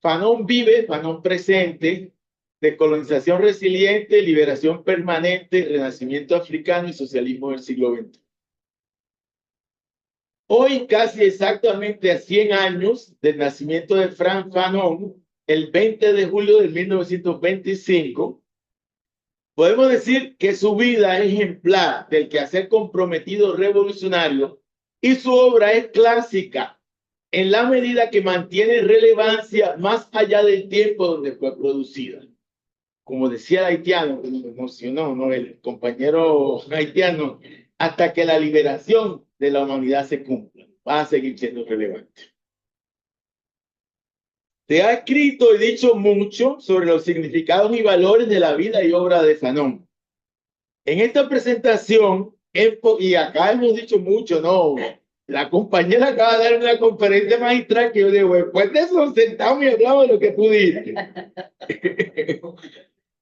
Fanon vive, Fanon presente, decolonización resiliente, liberación permanente, renacimiento africano y socialismo del siglo XX. Hoy, casi exactamente a 100 años del nacimiento de Frantz Fanon, el 20 de julio de 1925, podemos decir que su vida es ejemplar del quehacer comprometido revolucionario y su obra es clásica en la medida que mantiene relevancia más allá del tiempo donde fue producida. Como decía el haitiano, que me emocionó, ¿no? El compañero haitiano, hasta que la liberación de la humanidad se cumpla, va a seguir siendo relevante. Se ha escrito y dicho mucho sobre los significados y valores de la vida y obra de Fanon. En esta presentación, y acá hemos dicho mucho, ¿no? La compañera acaba de dar una conferencia magistral que yo digo, después de eso sentamos y hablamos de lo que tú dices.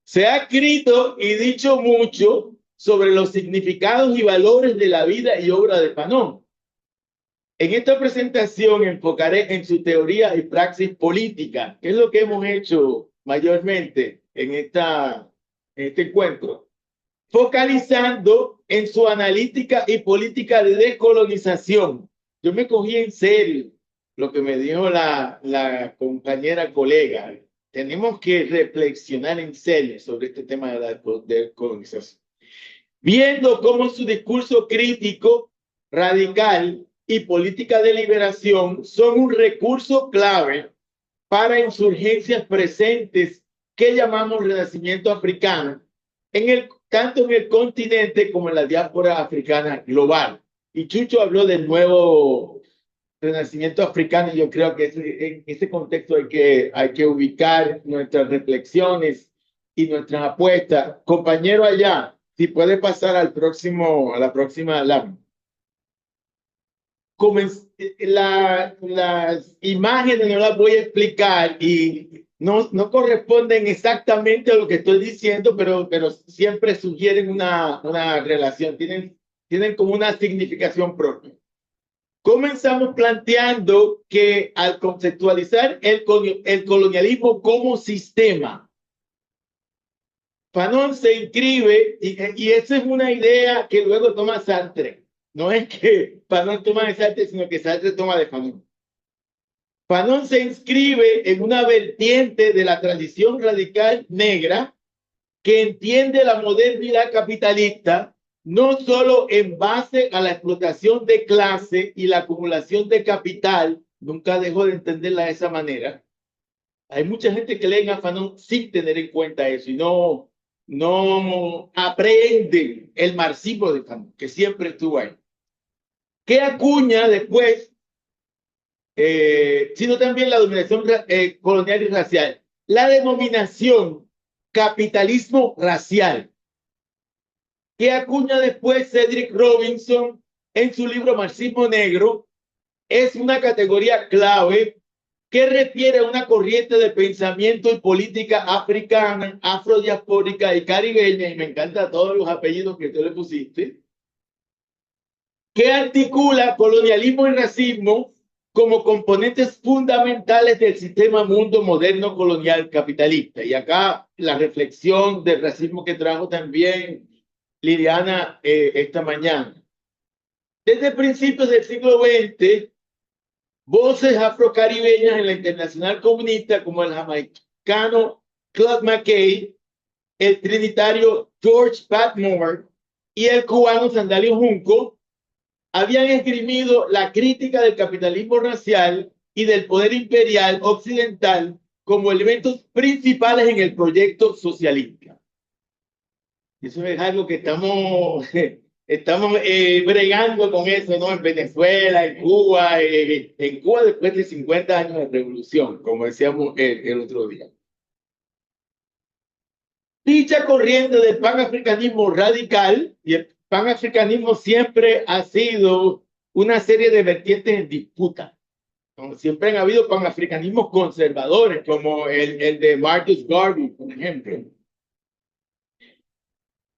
Se ha escrito y dicho mucho sobre los significados y valores de la vida y obra de Fanon. En esta presentación enfocaré en su teoría y praxis política, que es lo que hemos hecho mayormente en este encuentro, focalizando en su analítica y política de decolonización. Yo me cogí en serio lo que me dijo la compañera colega. Tenemos que reflexionar en serio sobre este tema de la decolonización. Viendo cómo su discurso crítico, radical y política de liberación son un recurso clave para insurgencias presentes que llamamos renacimiento africano, tanto en el continente como en la diáspora africana global. Y Chucho habló del nuevo renacimiento africano y yo creo que en ese contexto hay que ubicar nuestras reflexiones y nuestras apuestas. Compañero allá, si puede pasar a la próxima lámina. Las imágenes no las voy a explicar y no corresponden exactamente a lo que estoy diciendo, pero siempre sugieren una relación, tienen como una significación propia. Comenzamos planteando que al conceptualizar el colonialismo como sistema, Fanon se inscribe, y esa es una idea que luego toma Sartre. No es que Fanon toma de Sartre, sino que Sartre toma de Fanon. Fanon se inscribe en una vertiente de la tradición radical negra que entiende la modernidad capitalista no solo en base a la explotación de clase y la acumulación de capital, nunca dejó de entenderla de esa manera. Hay mucha gente que lee a Fanon sin tener en cuenta eso y no aprende el marxismo de Fanon, que siempre estuvo ahí. Que acuña después, sino también la dominación colonial y racial. La denominación capitalismo racial, que acuña después Cedric Robinson en su libro Marxismo Negro, es una categoría clave que refiere a una corriente de pensamiento y política africana, afrodiaspórica y caribeña, y me encantan todos los apellidos que tú le pusiste, que articula colonialismo y racismo como componentes fundamentales del sistema mundo moderno colonial capitalista. Y acá la reflexión del racismo que trajo también Liliana esta mañana. Desde principios del siglo XX, voces afrocaribeñas en la internacional comunista, como el jamaicano Claude McKay, el trinitario George Patmore y el cubano Sandalio Junco, habían esgrimido la crítica del capitalismo racial y del poder imperial occidental como elementos principales en el proyecto socialista. Eso es algo que estamos bregando con eso, ¿no? En Venezuela, en Cuba después de 50 años de revolución, como decíamos el otro día. Dicha corriente del panafricanismo radical, y el panafricanismo siempre ha sido una serie de vertientes en disputa. ¿No? Siempre han habido panafricanismos conservadores, como el de Marcus Garvey, por ejemplo.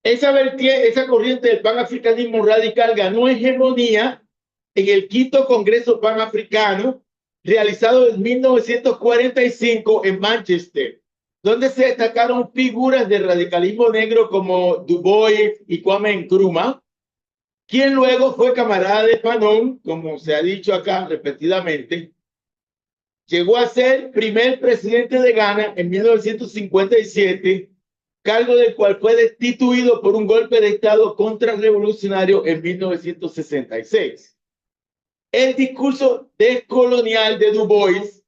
Esa corriente del panafricanismo radical ganó hegemonía en el quinto Congreso Panafricano realizado en 1945 en Manchester, donde se destacaron figuras del radicalismo negro como Du Bois y Kwame Nkrumah, quien luego fue camarada de Fanon, como se ha dicho acá repetidamente. Llegó a ser primer presidente de Ghana en 1957, cargo del cual fue destituido por un golpe de Estado contrarrevolucionario en 1966. El discurso descolonial de Du Bois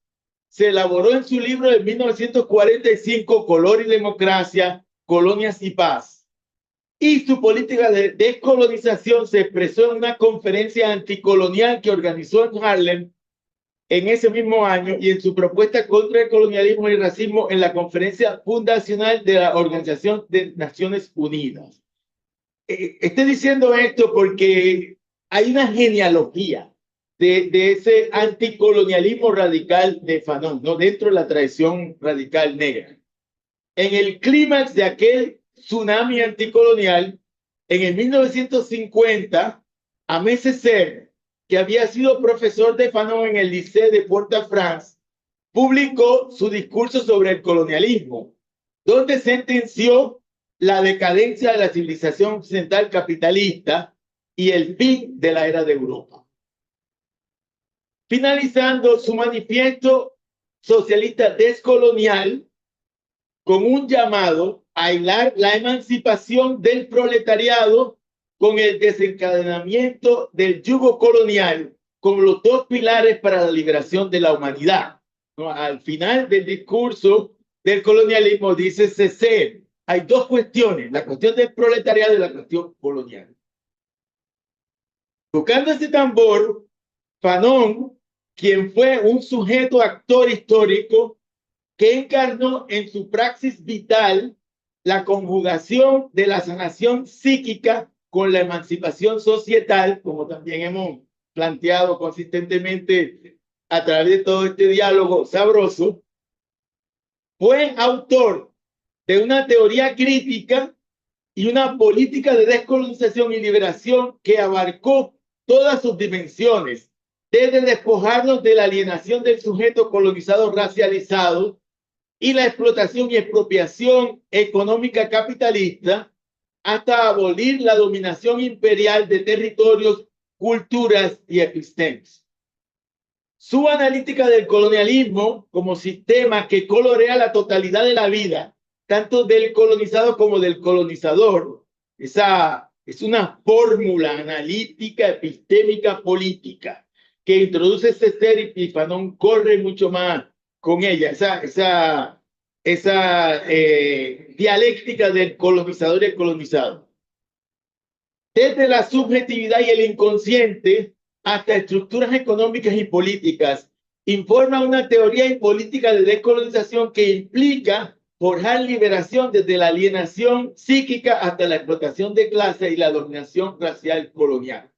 se elaboró en su libro de 1945, Color y Democracia, Colonias y Paz. Y su política de descolonización se expresó en una conferencia anticolonial que organizó en Harlem en ese mismo año y en su propuesta contra el colonialismo y el racismo en la conferencia fundacional de la Organización de Naciones Unidas. Estoy diciendo esto porque hay una genealogía de ese anticolonialismo radical de Fanon, ¿no? Dentro de la tradición radical negra. En el clímax de aquel tsunami anticolonial, en el 1950, Aimé Césaire, que había sido profesor de Fanon en el Liceo de Port-au-Prince, publicó su discurso sobre el colonialismo, donde sentenció la decadencia de la civilización occidental capitalista y el fin de la era de Europa. Finalizando su manifiesto socialista descolonial con un llamado a hilar la emancipación del proletariado con el desencadenamiento del yugo colonial como los dos pilares para la liberación de la humanidad. ¿No? Al final del discurso del colonialismo dice Césaire, hay dos cuestiones, la cuestión del proletariado y la cuestión colonial. Tocando ese tambor, Fanon, quien fue un sujeto actor histórico que encarnó en su praxis vital la conjugación de la sanación psíquica con la emancipación societal, como también hemos planteado consistentemente a través de todo este diálogo sabroso, fue autor de una teoría crítica y una política de descolonización y liberación que abarcó todas sus dimensiones, desde despojarnos de la alienación del sujeto colonizado racializado y la explotación y expropiación económica capitalista, hasta abolir la dominación imperial de territorios, culturas y epistemas. Su analítica del colonialismo como sistema que colorea la totalidad de la vida, tanto del colonizado como del colonizador, esa es una fórmula analítica, epistémica, política, que introduce Césaire y Fanon corre mucho más con ella, esa dialéctica del colonizador y el colonizado. Desde la subjetividad y el inconsciente hasta estructuras económicas y políticas, informa una teoría y política de descolonización que implica forjar liberación desde la alienación psíquica hasta la explotación de clase y la dominación racial colonial.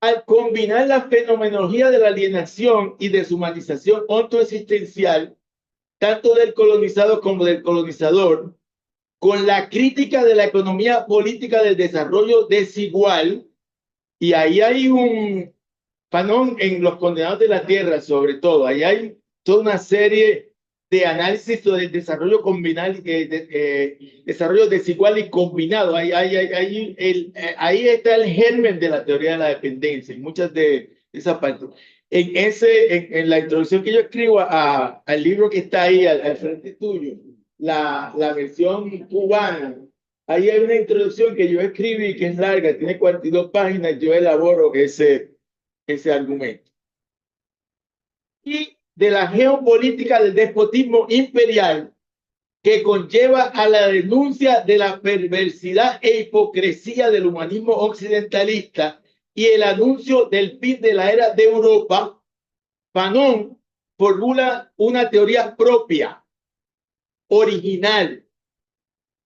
Al combinar la fenomenología de la alienación y deshumanización autoexistencial, tanto del colonizado como del colonizador, con la crítica de la economía política del desarrollo desigual, y ahí hay un Fanon en Los Condenados de la Tierra, sobre todo, ahí hay toda una serie de análisis sobre el desarrollo combinado, desarrollo desigual y combinado. Ahí está el germen de la teoría de la dependencia, en muchas de esas partes. En la introducción que yo escribo al libro que está ahí al frente tuyo, la versión cubana, ahí hay una introducción que yo escribí que es larga, tiene 42 páginas, yo elaboro ese argumento. Y de la geopolítica del despotismo imperial que conlleva a la denuncia de la perversidad e hipocresía del humanismo occidentalista y el anuncio del fin de la era de Europa, Fanon formula una teoría propia, original,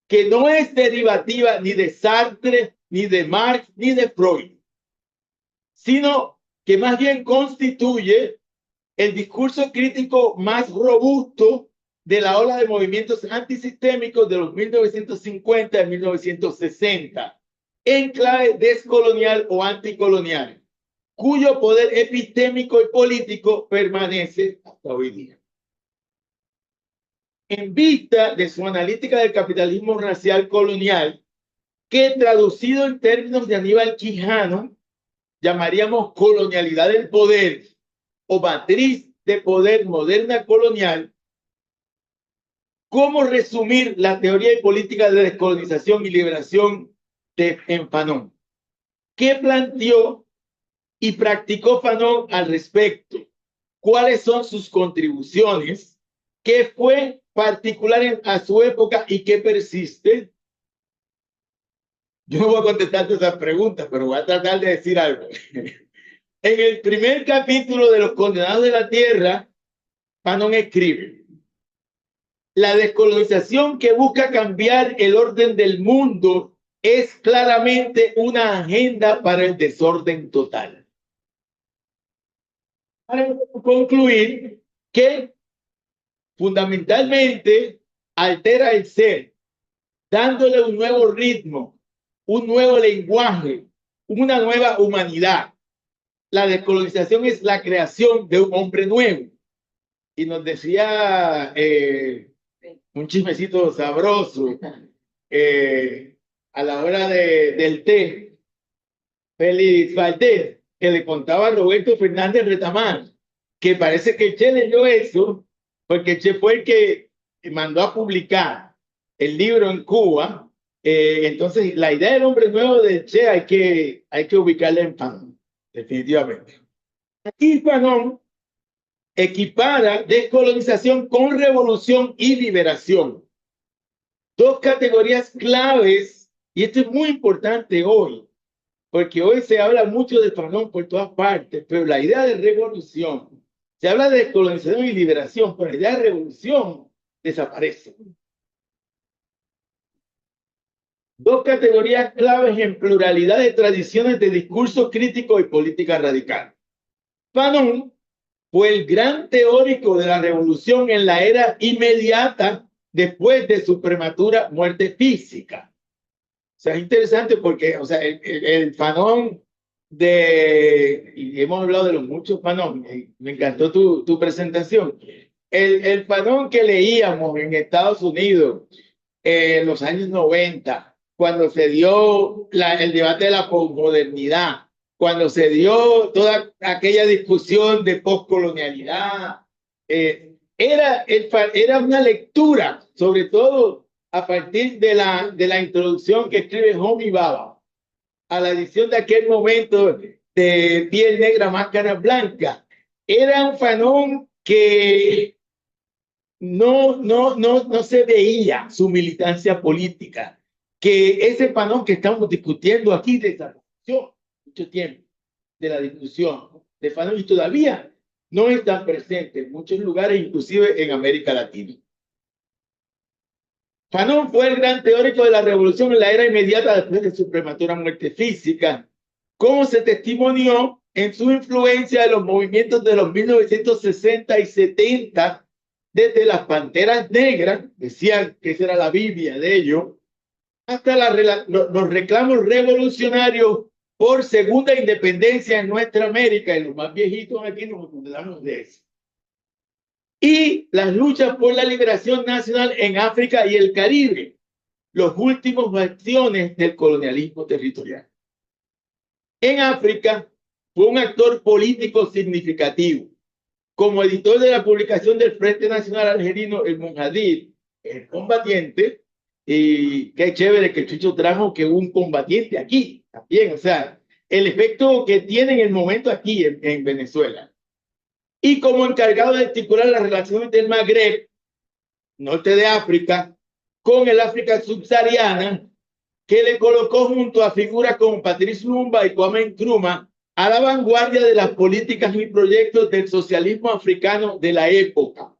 que no es derivativa ni de Sartre, ni de Marx, ni de Freud, sino que más bien constituye el discurso crítico más robusto de la ola de movimientos antisistémicos de los 1950 y 1960, en clave descolonial o anticolonial. cuyo poder epistémico y político permanece hasta hoy día. En vista de su analítica del capitalismo racial colonial, que traducido en términos de Aníbal Quijano, llamaríamos colonialidad del poder o matriz de poder moderna colonial, ¿cómo resumir la teoría y política de descolonización y liberación en Fanon? ¿Qué planteó y practicó Fanon al respecto? ¿Cuáles son sus contribuciones? ¿Qué fue particular a su época y qué persiste? Yo no voy a contestar esas preguntas, pero voy a tratar de decir algo. En el primer capítulo de Los Condenados de la Tierra, Fanon escribe: la descolonización que busca cambiar el orden del mundo es claramente una agenda para el desorden total. Para concluir que fundamentalmente altera el ser, dándole un nuevo ritmo, un nuevo lenguaje, una nueva humanidad. La descolonización es la creación de un hombre nuevo. Y nos decía un chismecito sabroso a la hora del té, Félix Valdés, que le contaba a Roberto Fernández Retamán, que parece que Che leyó eso, porque Che fue el que mandó a publicar el libro en Cuba. Entonces, la idea del hombre nuevo de Che hay que ubicarla en Fanon, definitivamente. Aquí Fanon equipara descolonización con revolución y liberación. Dos categorías claves, y esto es muy importante hoy, porque hoy se habla mucho de Fanon por todas partes, pero la idea de revolución, se habla de descolonización y liberación, pero la idea de revolución desaparece. Dos categorías claves en pluralidad de tradiciones de discurso crítico y política radical. Fanon fue el gran teórico de la revolución en la era inmediata después de su prematura muerte física. O sea, es interesante porque, o sea, el Fanon y hemos hablado de los muchos Fanon, me encantó tu presentación. El Fanon que leíamos en Estados Unidos en los años 90, cuando se dio el debate de la posmodernidad, cuando se dio toda aquella discusión de poscolonialidad, era una lectura, sobre todo a partir de la introducción que escribe Homi Bhabha a la edición de aquel momento de Piel Negra, Máscara Blanca. Era un Fanon que no se veía su militancia política, que ese Fanon que estamos discutiendo aquí desapareció mucho tiempo de la discusión de Fanon y todavía no está presente en muchos lugares, inclusive en América Latina. Fanon fue el gran teórico de la revolución en la era inmediata después de su prematura muerte física, como se testimonió en su influencia de los movimientos de los 1960 y 70, desde las Panteras Negras, decían que esa era la Biblia de ellos, hasta los reclamos revolucionarios por segunda independencia en nuestra América, y los más viejitos aquí nos acordamos de eso. Y las luchas por la liberación nacional en África y el Caribe, los últimos bastiones del colonialismo territorial. En África fue un actor político significativo. Como editor de la publicación del Frente Nacional Algerino, el Monjadid, el combatiente, y qué chévere que Chucho trajo que un combatiente aquí también, o sea, el efecto que tiene en el momento aquí en Venezuela. Y como encargado de articular las relaciones del Magreb, norte de África, con el África subsahariana, que le colocó junto a figuras como Patrice Lumumba y Kwame Nkrumah a la vanguardia de las políticas y proyectos del socialismo africano de la época.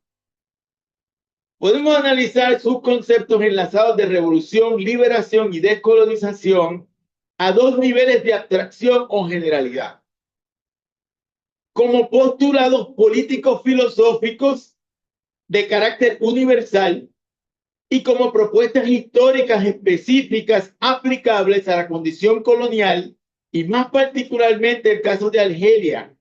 Podemos analizar sus conceptos enlazados de revolución, liberación y descolonización a dos niveles de abstracción o generalidad. Como postulados políticos filosóficos de carácter universal y como propuestas históricas específicas aplicables a la condición colonial y más particularmente el caso de Argelia,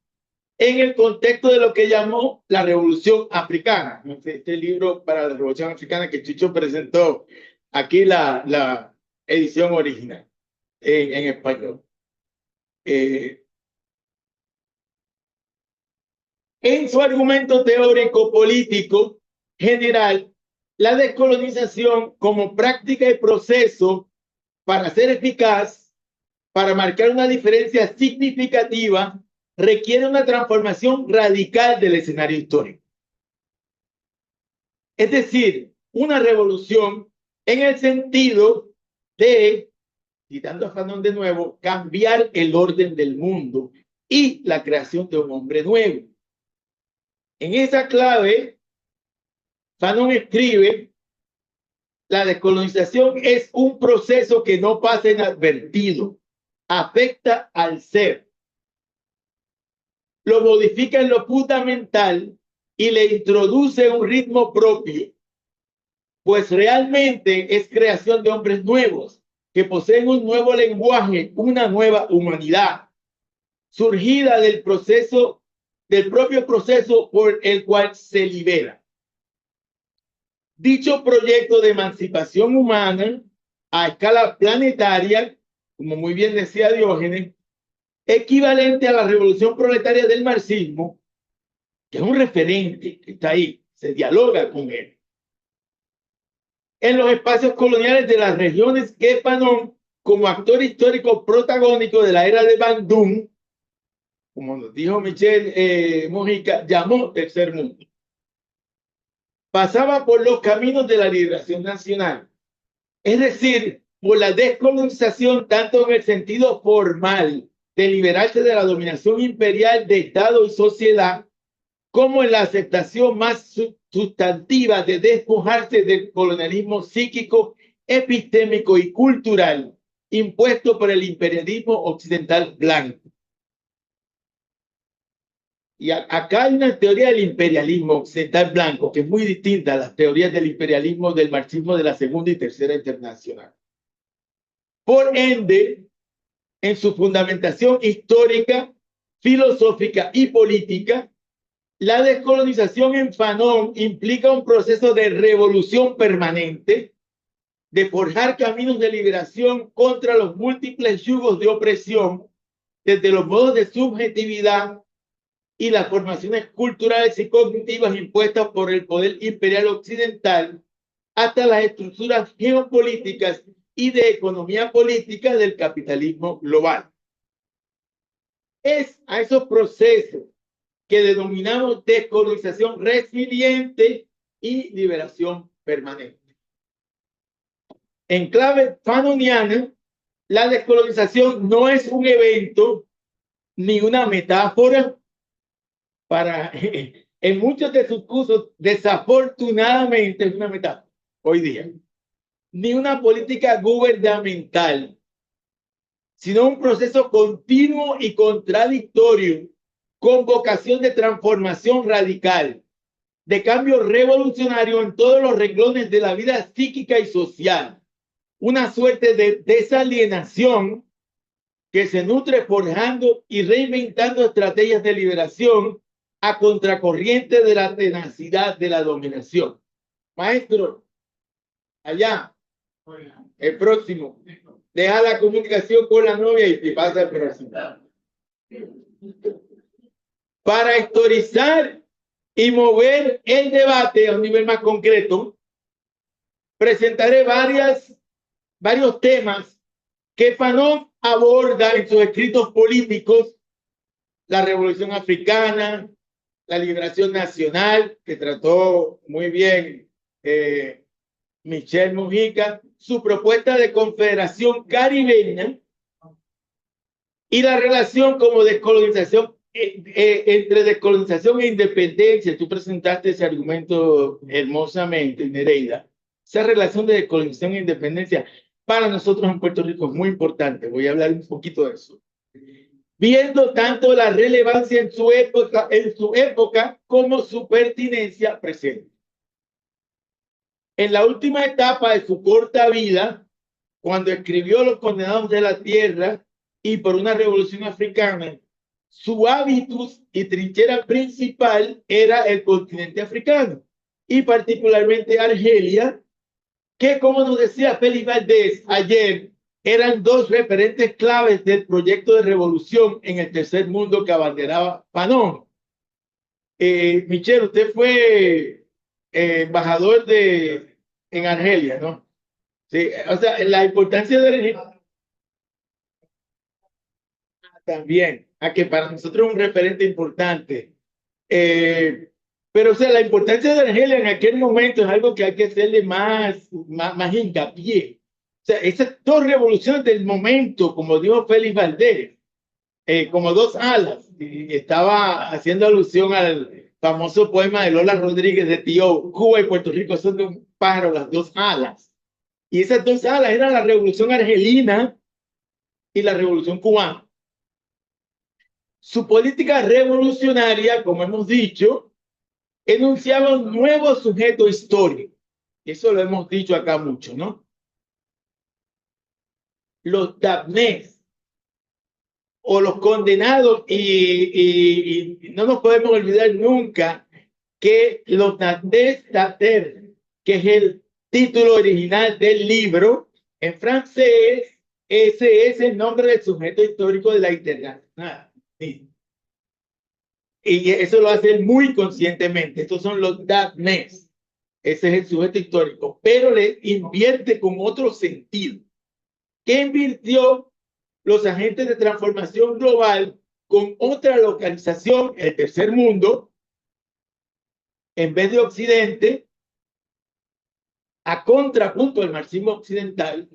en el contexto de lo que llamó la Revolución Africana. Este libro para la Revolución Africana que Chicho presentó, aquí la edición original en español. En su argumento teórico político general, la descolonización como práctica y proceso para ser eficaz, para marcar una diferencia significativa, requiere una transformación radical del escenario histórico. Es decir, una revolución en el sentido de, citando a Fanon de nuevo, cambiar el orden del mundo y la creación de un hombre nuevo. En esa clave, Fanon escribe: la descolonización es un proceso que no pasa inadvertido, afecta al ser, lo modifica en lo fundamental y le introduce un ritmo propio, pues realmente es creación de hombres nuevos que poseen un nuevo lenguaje, una nueva humanidad, surgida del proceso, del propio proceso por el cual se libera. Dicho proyecto de emancipación humana a escala planetaria, como muy bien decía Diógenes, equivalente a la revolución proletaria del marxismo, que es un referente que está ahí, se dialoga con él. En los espacios coloniales de las regiones que Fanon, como actor histórico protagónico de la era de Bandung, como nos dijo Michel Mojica, llamó tercer mundo. Pasaba por los caminos de la liberación nacional, es decir, por la descolonización tanto en el sentido formal de liberarse de la dominación imperial de Estado y sociedad, como en la aceptación más sustantiva de despojarse del colonialismo psíquico, epistémico y cultural impuesto por el imperialismo occidental blanco. Y acá hay una teoría del imperialismo occidental blanco que es muy distinta a las teorías del imperialismo del marxismo de la Segunda y Tercera Internacional. Por ende, en su fundamentación histórica, filosófica y política, la descolonización en Fanon implica un proceso de revolución permanente, de forjar caminos de liberación contra los múltiples yugos de opresión, desde los modos de subjetividad y las formaciones culturales y cognitivas impuestas por el poder imperial occidental, hasta las estructuras geopolíticas y de economía política del capitalismo global. Es a esos procesos que denominamos descolonización resiliente y liberación permanente. En clave fanoniana, la descolonización no es un evento ni una metáfora para, en muchos de sus cursos, desafortunadamente es una metáfora hoy día, ni una política gubernamental, sino un proceso continuo y contradictorio con vocación de transformación radical, de cambio revolucionario en todos los renglones de la vida psíquica y social, una suerte de desalienación que se nutre forjando y reinventando estrategias de liberación a contracorriente de la tenacidad de la dominación. Maestro, allá, el próximo, deja la comunicación con la novia y te pasa el próximo. Para historizar y mover el debate a un nivel más concreto, presentaré varios temas que Fanon aborda en sus escritos políticos: la Revolución Africana, la Liberación Nacional, que trató muy bien Michel Mojica, su propuesta de confederación caribeña y la relación como descolonización entre descolonización e independencia. Tú presentaste ese argumento hermosamente, Nereida. Esa relación de descolonización e independencia para nosotros en Puerto Rico es muy importante. Voy a hablar un poquito de eso. Viendo tanto la relevancia en su época como su pertinencia presente. En la última etapa de su corta vida, cuando escribió Los Condenados de la Tierra y por una revolución africana, su hábitus y trinchera principal era el continente africano y particularmente Argelia, que como nos decía Félix Valdés ayer, eran dos referentes claves del proyecto de revolución en el tercer mundo que abanderaba Fanon. Michel, usted fue embajador en Argelia, ¿no? Sí, o sea, la importancia de Argelia también, a que para nosotros es un referente importante. Pero, o sea, la importancia de Argelia en aquel momento es algo que hay que hacerle más hincapié. O sea, esas dos revoluciones del momento, como dijo Félix Valdés, como dos alas, y estaba haciendo alusión al famoso poema de Lola Rodríguez de Tío, Cuba y Puerto Rico son de un pájaro, las dos alas. Y esas dos alas eran la revolución argelina y la revolución cubana. Su política revolucionaria, como hemos dicho, enunciaba un nuevo sujeto histórico. Eso lo hemos dicho acá mucho, ¿no? Los dabnés o los condenados, y no nos podemos olvidar nunca que los dabnés d'Ater, que es el título original del libro, en francés, ese es el nombre del sujeto histórico de la internacional. Sí. Y eso lo hace él muy conscientemente. Estos son los dabnés. Ese es el sujeto histórico, pero le invierte con otro sentido. ¿Qué invirtió los agentes de transformación global con otra localización, el tercer mundo, en vez de Occidente, a contrapunto del marxismo occidental,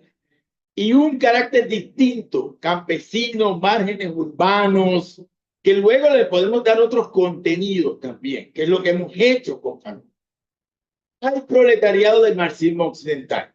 y un carácter distinto, campesino, márgenes urbanos, que luego le podemos dar otros contenidos también, que es lo que hemos hecho con Fanon, al proletariado del marxismo occidental.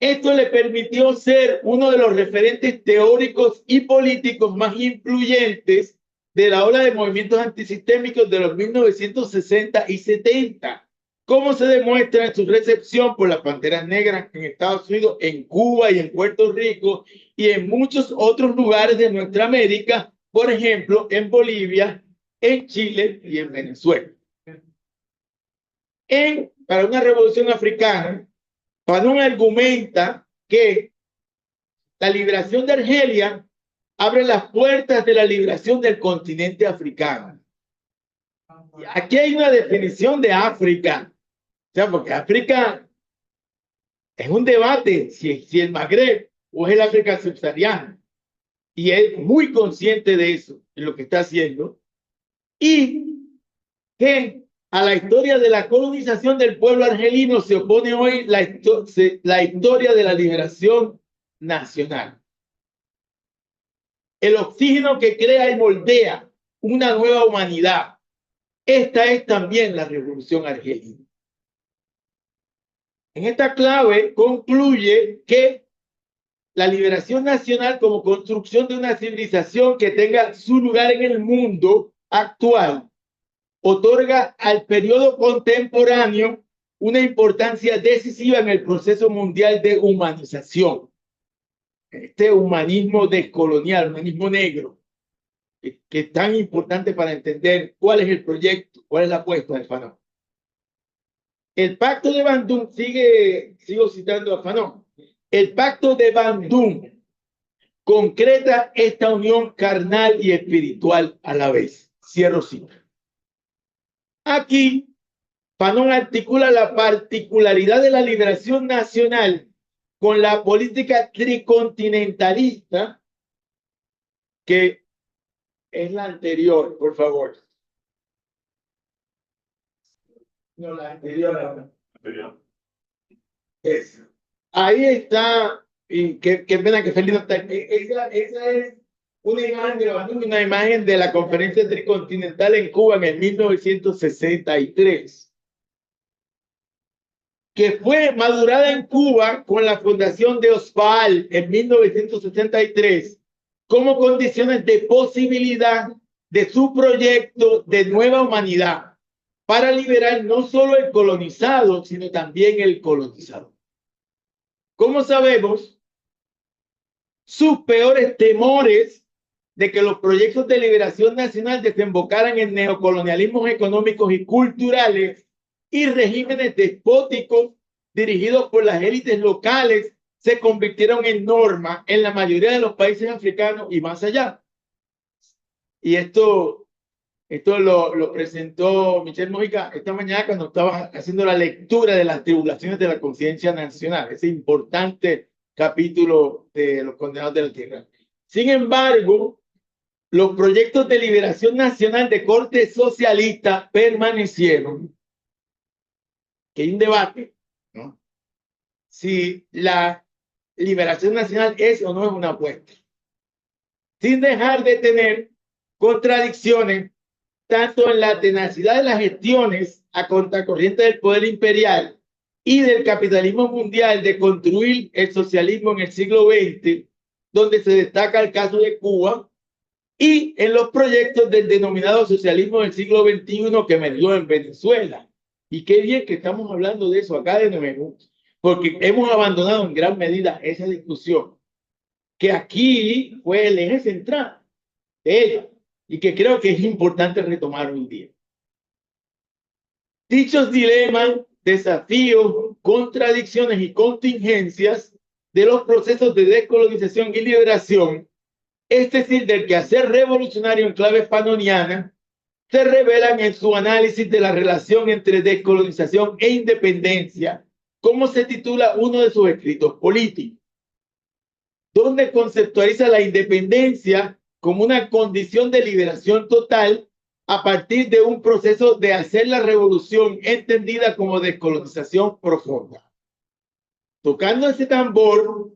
Esto le permitió ser uno de los referentes teóricos y políticos más influyentes de la ola de movimientos antisistémicos de los 1960 y 70, como se demuestra en su recepción por las Panteras Negras en Estados Unidos, en Cuba y en Puerto Rico y en muchos otros lugares de nuestra América, por ejemplo, en Bolivia, en Chile y en Venezuela. Para una revolución africana, Fanon argumenta que la liberación de Argelia abre las puertas de la liberación del continente africano. Aquí hay una definición de África, o sea, porque África es un debate si el Magreb o es el África subsahariana, y es muy consciente de eso, en lo que está haciendo, y que a la historia de la colonización del pueblo argelino se opone hoy la historia de la liberación nacional. El oxígeno que crea y moldea una nueva humanidad. Esta es también la revolución argelina. En esta clave concluye que la liberación nacional como construcción de una civilización que tenga su lugar en el mundo actual otorga al periodo contemporáneo una importancia decisiva en el proceso mundial de humanización. Este humanismo descolonial, humanismo negro, que es tan importante para entender cuál es el proyecto, cuál es la apuesta de Fanon. El pacto de Bandung, sigo citando a Fanon, el pacto de Bandung concreta esta unión carnal y espiritual a la vez. Cierro cita. Aquí, Fanon articula la particularidad de la liberación nacional con la política tricontinentalista, que es la anterior, por favor. No, la anterior. Es. Ahí está, y qué pena que Felipe no está. Esa es una imagen de la conferencia tricontinental en Cuba en el 1963, que fue madurada en Cuba con la fundación de OSPAL en 1963 como condiciones de posibilidad de su proyecto de nueva humanidad para liberar no solo el colonizado, sino también el colonizador. Como sabemos, sus peores temores de que los proyectos de liberación nacional desembocaran en neocolonialismos económicos y culturales y regímenes despóticos dirigidos por las élites locales se convirtieron en norma en la mayoría de los países africanos y más allá. Y esto lo presentó Michelle Mojica esta mañana cuando estaba haciendo la lectura de las tribulaciones de la conciencia nacional, ese importante capítulo de los condenados de la tierra. Sin embargo, los proyectos de liberación nacional de corte socialista permanecieron. Que hay un debate, ¿no? Si la liberación nacional es o no es una apuesta, sin dejar de tener contradicciones tanto en la tenacidad de las gestiones a contracorriente del poder imperial y del capitalismo mundial de construir el socialismo en el siglo XX, donde se destaca el caso de Cuba, y en los proyectos del denominado socialismo del siglo XXI que emergió en Venezuela. Y qué bien que estamos hablando de eso acá de nuevo, porque hemos abandonado en gran medida esa discusión, que aquí fue el eje central de ella, y que creo que es importante retomar hoy día. Dichos dilemas, desafíos, contradicciones y contingencias de los procesos de descolonización y liberación, es decir, del quehacer revolucionario en clave fanoniana, se revelan en su análisis de la relación entre descolonización e independencia, como se titula uno de sus escritos políticos, donde conceptualiza la independencia como una condición de liberación total a partir de un proceso de hacer la revolución entendida como descolonización profunda. Tocando ese tambor,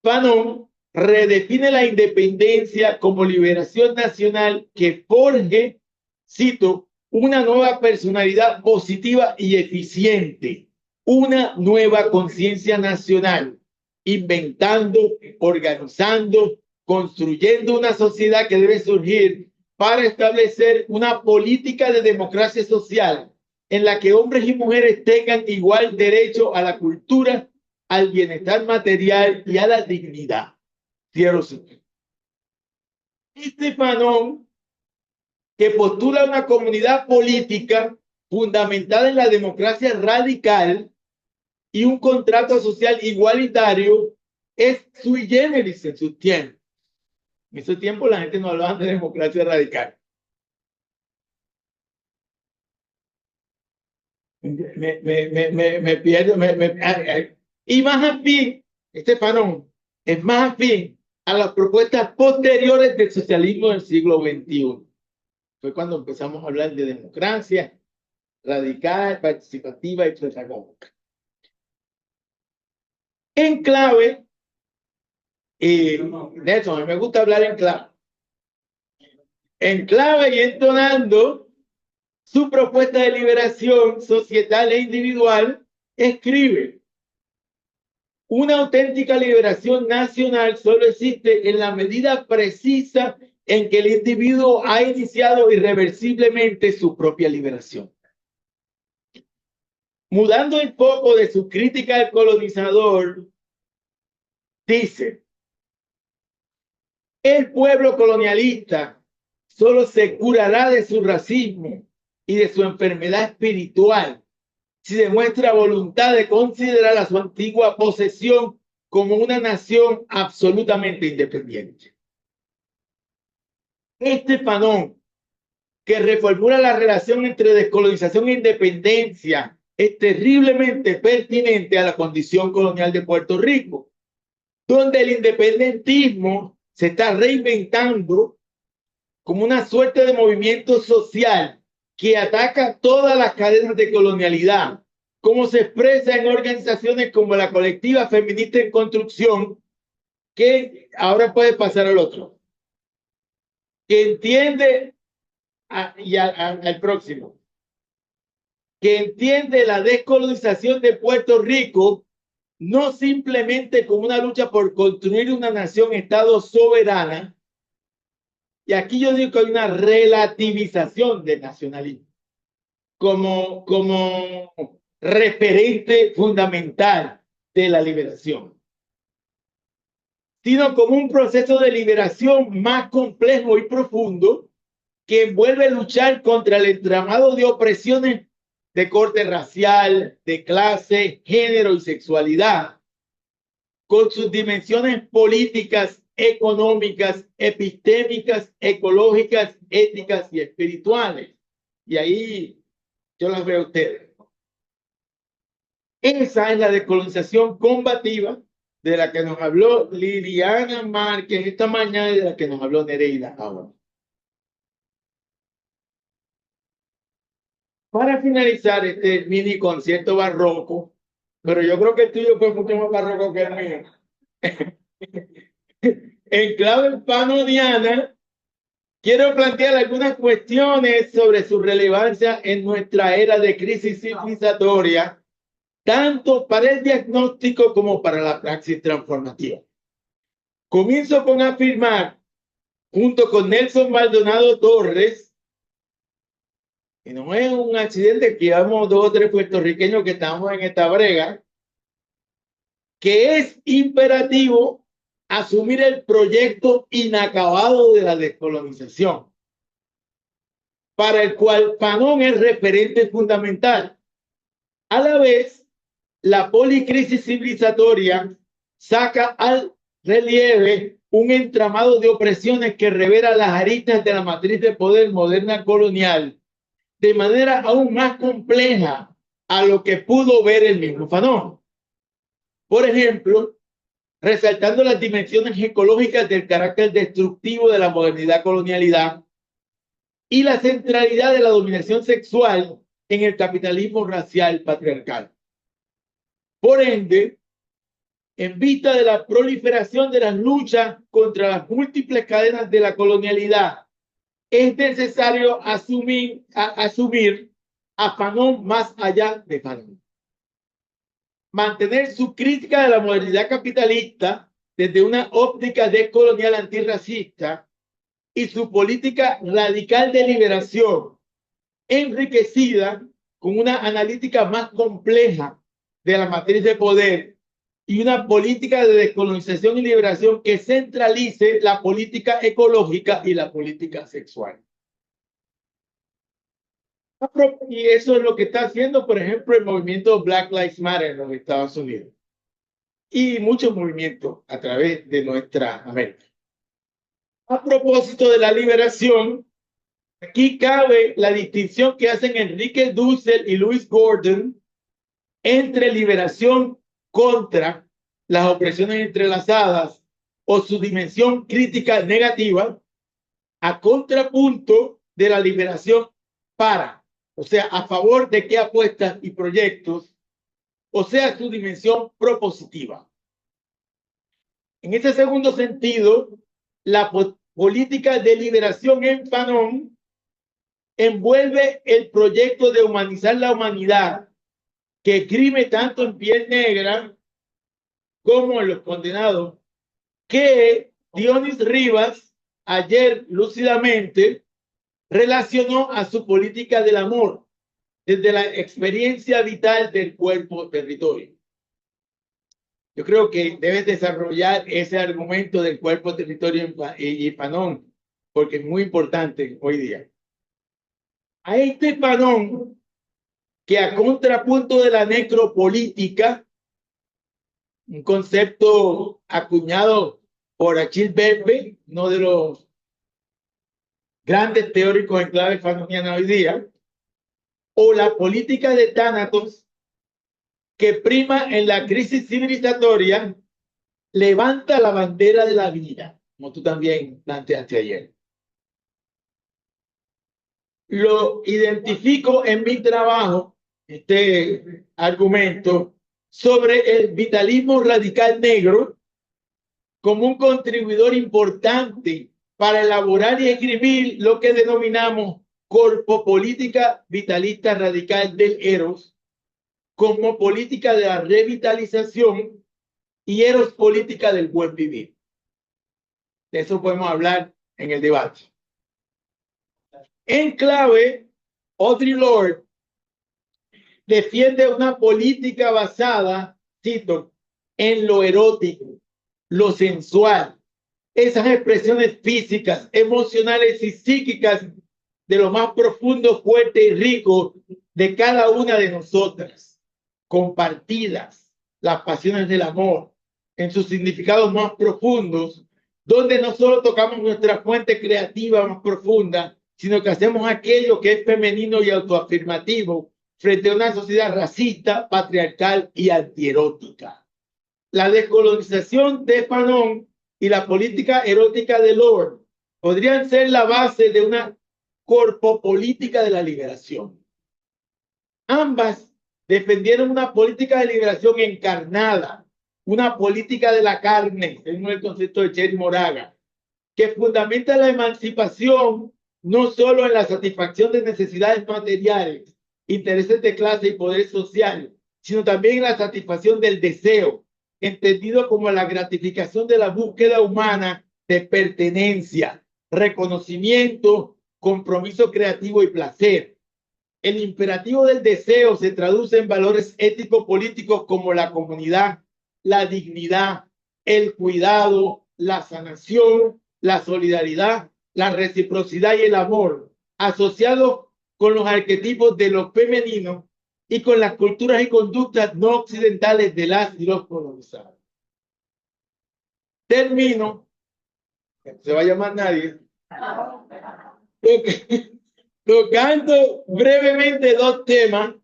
Fanon redefine la independencia como liberación nacional que forje, cito, una nueva personalidad positiva y eficiente, una nueva conciencia nacional, inventando, organizando, construyendo una sociedad que debe surgir para establecer una política de democracia social en la que hombres y mujeres tengan igual derecho a la cultura, al bienestar material y a la dignidad. Cierro cita. Este Fanon, que postula una comunidad política fundamentada en la democracia radical y un contrato social igualitario, es sui generis en sus tiempos. En esos tiempos la gente no hablaba de democracia radical. Me pierdo. Y más afín, este Fanon es más afín a las propuestas posteriores del socialismo del siglo XXI. Fue cuando empezamos a hablar de democracia radical, participativa y protagónica. En clave, de hecho, a mí me gusta hablar en clave. En clave y entonando su propuesta de liberación societal e individual, escribe: una auténtica liberación nacional solo existe en la medida precisa en que el individuo ha iniciado irreversiblemente su propia liberación. Mudando el foco de su crítica al colonizador, dice: el pueblo colonialista solo se curará de su racismo y de su enfermedad espiritual si demuestra voluntad de considerar a su antigua posesión como una nación absolutamente independiente. Este Fanon, que reformula la relación entre descolonización e independencia, es terriblemente pertinente a la condición colonial de Puerto Rico, donde el independentismo se está reinventando como una suerte de movimiento social que ataca todas las cadenas de colonialidad, como se expresa en organizaciones como la Colectiva Feminista en Construcción, que ahora puede pasar al otro, que entiende al próximo, que entiende la descolonización de Puerto Rico no simplemente como una lucha por construir una nación-estado soberana. Y aquí yo digo que hay una relativización del nacionalismo como referente fundamental de la liberación, sino como un proceso de liberación más complejo y profundo que envuelve luchar contra el entramado de opresiones de corte racial, de clase, género y sexualidad, con sus dimensiones políticas, económicas, epistémicas, ecológicas, éticas y espirituales. Y ahí yo las veo a ustedes. Esa es la decolonización combativa de la que nos habló Liliana Márquez esta mañana y de la que nos habló Nereida ahora. Para finalizar este mini concierto barroco, pero yo creo que el tuyo fue mucho más barroco que el mío. En clave panoniana, quiero plantear algunas cuestiones sobre su relevancia en nuestra era de crisis civilizatoria, tanto para el diagnóstico como para la praxis transformativa. Comienzo con afirmar, junto con Nelson Maldonado Torres, y no es un accidente que llevamos 2 o 3 puertorriqueños que estamos en esta brega, que es imperativo asumir el proyecto inacabado de la descolonización, para el cual Fanon es referente fundamental. A la vez, la policrisis civilizatoria saca al relieve un entramado de opresiones que revela las aristas de la matriz de poder moderna colonial de manera aún más compleja a lo que pudo ver el mismo Fanon. Por ejemplo, resaltando las dimensiones ecológicas del carácter destructivo de la modernidad colonialidad y la centralidad de la dominación sexual en el capitalismo racial patriarcal. Por ende, en vista de la proliferación de las luchas contra las múltiples cadenas de la colonialidad, es necesario asumir a Fanon más allá de Fanon. Mantener su crítica de la modernidad capitalista desde una óptica decolonial antirracista y su política radical de liberación, enriquecida con una analítica más compleja de la matriz de poder y una política de descolonización y liberación que centralice la política ecológica y la política sexual. Y eso es lo que está haciendo, por ejemplo, el movimiento Black Lives Matter en los Estados Unidos y muchos movimientos a través de nuestra América. A propósito de la liberación, aquí cabe la distinción que hacen Enrique Dussel y Louis Gordon entre liberación contra las opresiones entrelazadas o su dimensión crítica negativa, a contrapunto de la liberación para, o sea, a favor de qué apuestas y proyectos, o sea, su dimensión propositiva. En ese segundo sentido, la política de liberación en Fanon envuelve el proyecto de humanizar la humanidad, que escribe tanto en Piel Negra como en Los Condenados, que Dionis Rivas ayer lúcidamente relacionó a su política del amor desde la experiencia vital del cuerpo territorio. Yo creo que debes desarrollar ese argumento del cuerpo territorio y Fanon, porque es muy importante hoy día. A este Fanon, que a contrapunto de la necropolítica, un concepto acuñado por Achille Mbembe, uno de los grandes teóricos en clave fanoniana hoy día, o la política de Tánatos, que prima en la crisis civilizatoria, levanta la bandera de la vida, como tú también planteaste ayer. Lo identifico en mi trabajo, este argumento, sobre el vitalismo radical negro como un contribuidor importante para elaborar y escribir lo que denominamos corpopolítica vitalista radical del Eros, como política de la revitalización y Eros política del buen vivir. De eso podemos hablar en el debate. En clave, Audre Lorde defiende una política basada, cito, en lo erótico, lo sensual, esas expresiones físicas, emocionales y psíquicas de lo más profundo, fuerte y rico de cada una de nosotras, compartidas, las pasiones del amor, en sus significados más profundos, donde no solo tocamos nuestra fuente creativa más profunda, sino que hacemos aquello que es femenino y autoafirmativo frente a una sociedad racista, patriarcal y antierótica. La descolonización de Fanon y la política erótica de Lord podrían ser la base de una corpopolítica de la liberación. Ambas defendieron una política de liberación encarnada, una política de la carne, según el concepto de Cherry Moraga, que fundamenta la emancipación no solo en la satisfacción de necesidades materiales, intereses de clase y poder social, sino también en la satisfacción del deseo, entendido como la gratificación de la búsqueda humana de pertenencia, reconocimiento, compromiso creativo y placer. El imperativo del deseo se traduce en valores ético-políticos como la comunidad, la dignidad, el cuidado, la sanación, la solidaridad, la reciprocidad y el amor, asociados con los arquetipos de lo femenino y con las culturas y conductas no occidentales de las y los colonizados. Termino, no se va a llamar nadie, tocando brevemente dos temas.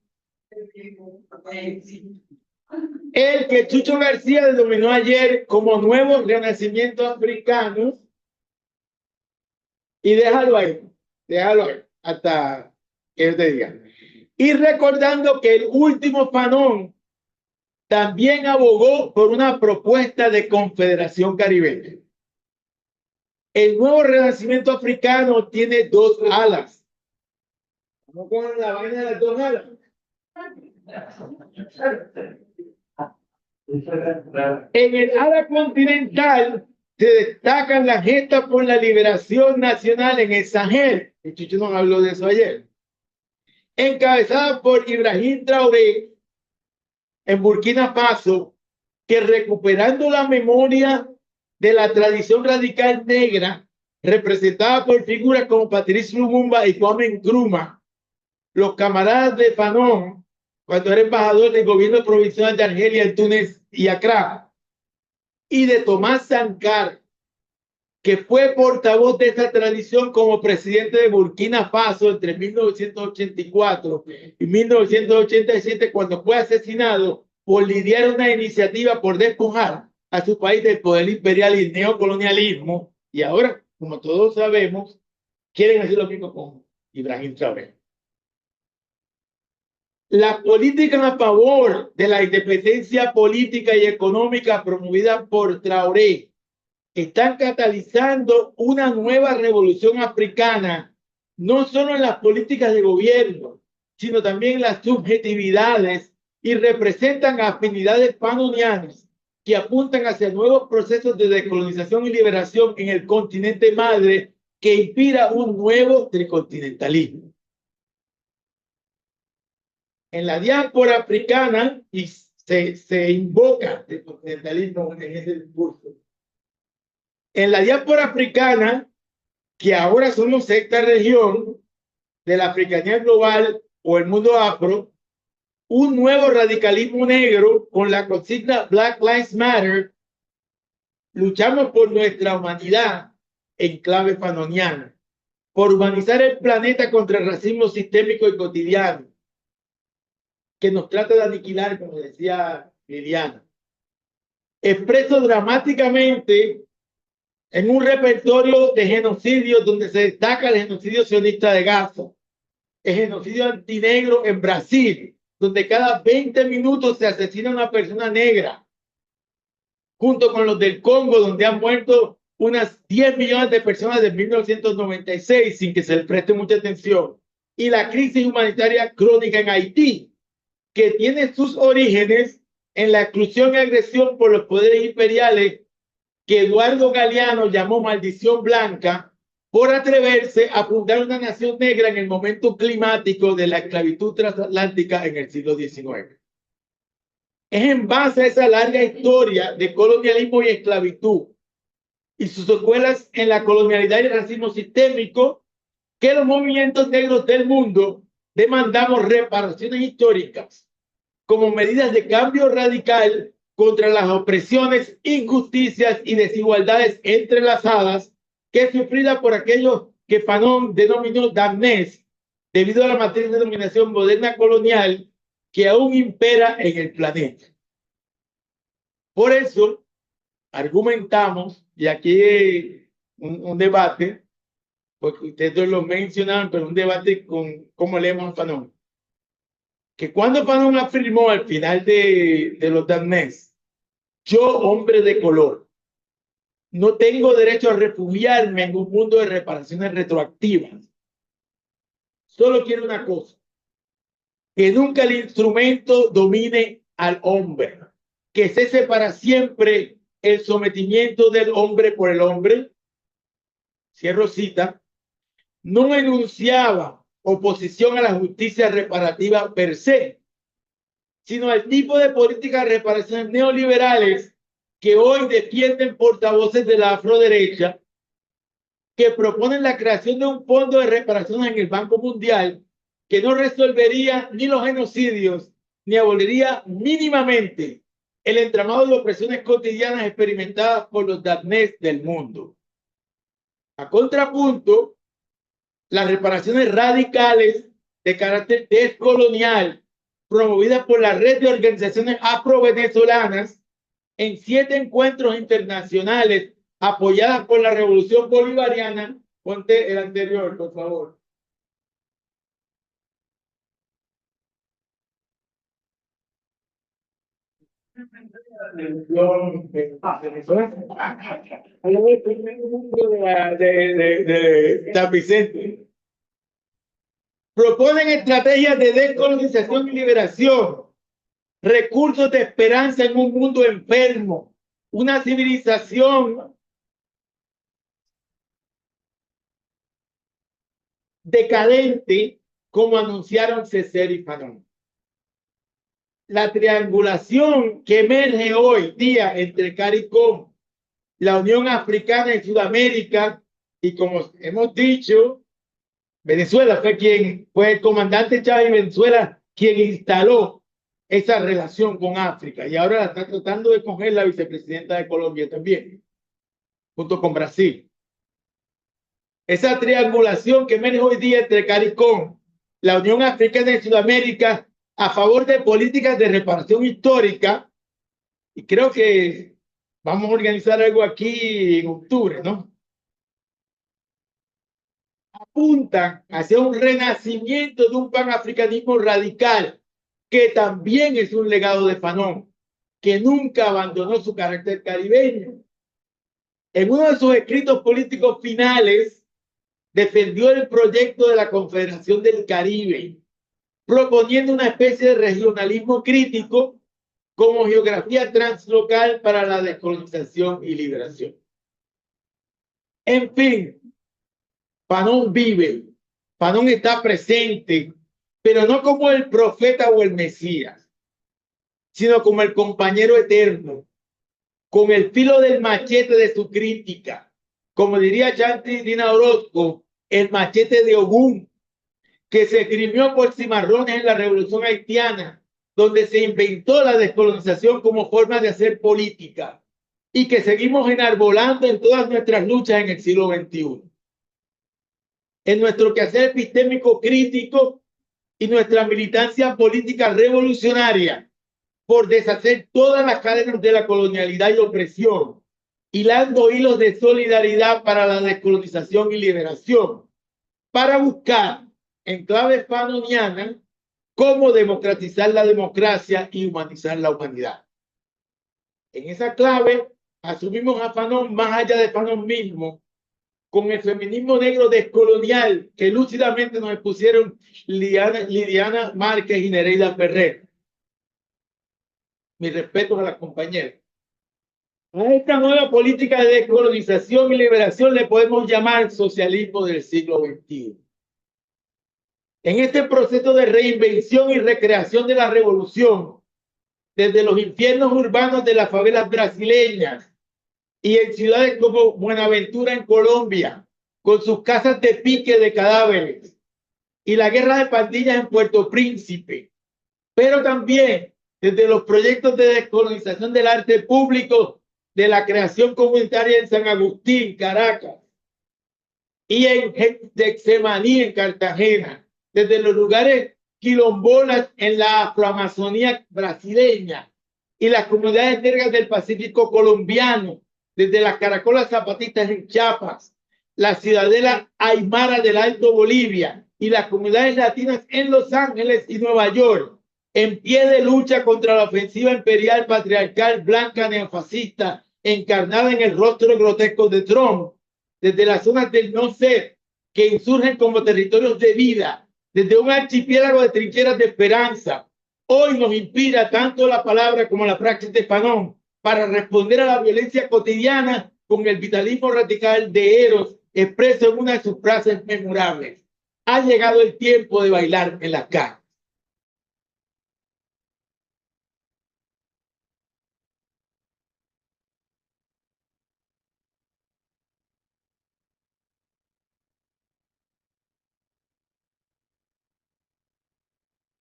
El que Chucho García denominó ayer como nuevos renacimientos africanos. Y déjalo ahí, hasta que yo te diga. Y recordando que el último Fanon también abogó por una propuesta de confederación caribeña. El nuevo renacimiento africano tiene dos alas. ¿Cómo con la vaina de las dos alas? En el ala continental se destacan las gestas por la liberación nacional en el Sahel. El Chucho nos habló de eso ayer. Encabezada por Ibrahim Traoré en Burkina Faso, que recuperando la memoria de la tradición radical negra, representada por figuras como Patrice Lumumba y Kwame Nkrumah, los camaradas de Fanon, cuando era embajador del gobierno provincial de Argelia, Túnez y Accra, y de Tomás Sankara, que fue portavoz de esa tradición como presidente de Burkina Faso entre 1984 y 1987, cuando fue asesinado por lidiar una iniciativa por despojar a su país del poder imperial y el neocolonialismo. Y ahora, como todos sabemos, quieren hacer lo mismo con Ibrahim Traoré. Las políticas a favor de la independencia política y económica promovida por Traoré están catalizando una nueva revolución africana, no solo en las políticas de gobierno, sino también en las subjetividades, y representan afinidades fanonianas que apuntan hacia nuevos procesos de decolonización y liberación en el continente madre, que inspira un nuevo tricontinentalismo. En la diáspora africana, y se invoca el continentalismo en ese discurso, en la diáspora africana, que ahora somos sexta región de la africanía global o el mundo afro, un nuevo radicalismo negro con la consigna Black Lives Matter, luchamos por nuestra humanidad en clave fanoniana, por humanizar el planeta contra el racismo sistémico y cotidiano, que nos trata de aniquilar, como decía Liliana. Expreso dramáticamente en un repertorio de genocidios donde se destaca el genocidio sionista de Gaza, el genocidio antinegro en Brasil, donde cada 20 minutos se asesina una persona negra, junto con los del Congo, donde han muerto unas 10 millones de personas desde 1996 sin que se les preste mucha atención, y la crisis humanitaria crónica en Haití, que tiene sus orígenes en la exclusión y agresión por los poderes imperiales que Eduardo Galeano llamó maldición blanca, por atreverse a fundar una nación negra en el momento climático de la esclavitud transatlántica en el siglo XIX. Es en base a esa larga historia de colonialismo y esclavitud y sus secuelas en la colonialidad y el racismo sistémico que los movimientos negros del mundo demandamos reparaciones históricas como medidas de cambio radical contra las opresiones, injusticias y desigualdades entrelazadas que es sufrida por aquellos que Fanon denominó damnés debido a la matriz de dominación moderna colonial que aún impera en el planeta. Por eso argumentamos, y aquí hay un debate, porque ustedes lo mencionaban, pero un debate con cómo leemos a Fanon, que cuando Fanon afirmó al final de los damnés, yo, hombre de color, no tengo derecho a refugiarme en un mundo de reparaciones retroactivas. Solo quiero una cosa, que nunca el instrumento domine al hombre, que cese para siempre el sometimiento del hombre por el hombre. Cierro cita. No enunciaba oposición a la justicia reparativa per se, sino al tipo de políticas de reparaciones neoliberales que hoy defienden portavoces de la afroderecha, que proponen la creación de un fondo de reparaciones en el Banco Mundial que no resolvería ni los genocidios ni aboliría mínimamente el entramado de opresiones cotidianas experimentadas por los damnés del mundo. A contrapunto, las reparaciones radicales de carácter descolonial promovidas por la red de organizaciones afro-venezolanas en 7 encuentros internacionales apoyadas por la Revolución Bolivariana. Ponte el anterior, por favor. De San Vicente. Proponen estrategias de descolonización y liberación, recursos de esperanza en un mundo enfermo, una civilización decadente, como anunciaron Césaire y Fanon. La triangulación que emerge hoy día entre CARICOM, la Unión Africana y Sudamérica, y como hemos dicho, Venezuela fue el comandante Chávez Venezuela quien instaló esa relación con África y ahora la está tratando de coger la vicepresidenta de Colombia también, junto con Brasil. Esa triangulación que emerge hoy día entre CARICOM, la Unión Africana y Sudamérica, a favor de políticas de reparación histórica, y creo que vamos a organizar algo aquí en octubre, ¿no? Apuntan hacia un renacimiento de un panafricanismo radical, que también es un legado de Fanon, que nunca abandonó su carácter caribeño. En uno de sus escritos políticos finales, defendió el proyecto de la Confederación del Caribe, proponiendo una especie de regionalismo crítico como geografía translocal para la descolonización y liberación. En fin, Fanon vive, Fanon está presente, pero no como el profeta o el Mesías, sino como el compañero eterno, con el filo del machete de su crítica, como diría Chanti Dina Orozco, el machete de Ogún, que se esgrimió por cimarrones en la Revolución Haitiana, donde se inventó la descolonización como forma de hacer política y que seguimos enarbolando en todas nuestras luchas en el siglo XXI. En nuestro quehacer epistémico crítico y nuestra militancia política revolucionaria por deshacer todas las cadenas de la colonialidad y opresión, hilando hilos de solidaridad para la descolonización y liberación, para buscar en clave fanoniana cómo democratizar la democracia y humanizar la humanidad. En esa clave asumimos a Fanon más allá de Fanon mismo, con el feminismo negro descolonial que lúcidamente nos expusieron Lidiana Márquez y Nereida Ferrer. Mis respetos a las compañeras. A esta nueva política de descolonización y liberación le podemos llamar socialismo del siglo XXI. En este proceso de reinvención y recreación de la revolución, desde los infiernos urbanos de las favelas brasileñas y en ciudades como Buenaventura en Colombia, con sus casas de pique de cadáveres, y la guerra de pandillas en Puerto Príncipe, pero también desde los proyectos de descolonización del arte público, de la creación comunitaria en San Agustín, Caracas, y en Getsemaní, en Cartagena, desde los lugares quilombolas en la afroamazonía brasileña y las comunidades negras del Pacífico colombiano, desde las caracolas zapatistas en Chiapas, la ciudadela aymara del Alto Bolivia y las comunidades latinas en Los Ángeles y Nueva York, en pie de lucha contra la ofensiva imperial patriarcal blanca neofascista encarnada en el rostro grotesco de Trump, desde las zonas del no ser que insurgen como territorios de vida, desde un archipiélago de trincheras de esperanza. Hoy nos inspira tanto la palabra como la praxis de Fanon para responder a la violencia cotidiana con el vitalismo radical de Eros expreso en una de sus frases memorables. Ha llegado el tiempo de bailar en la calle.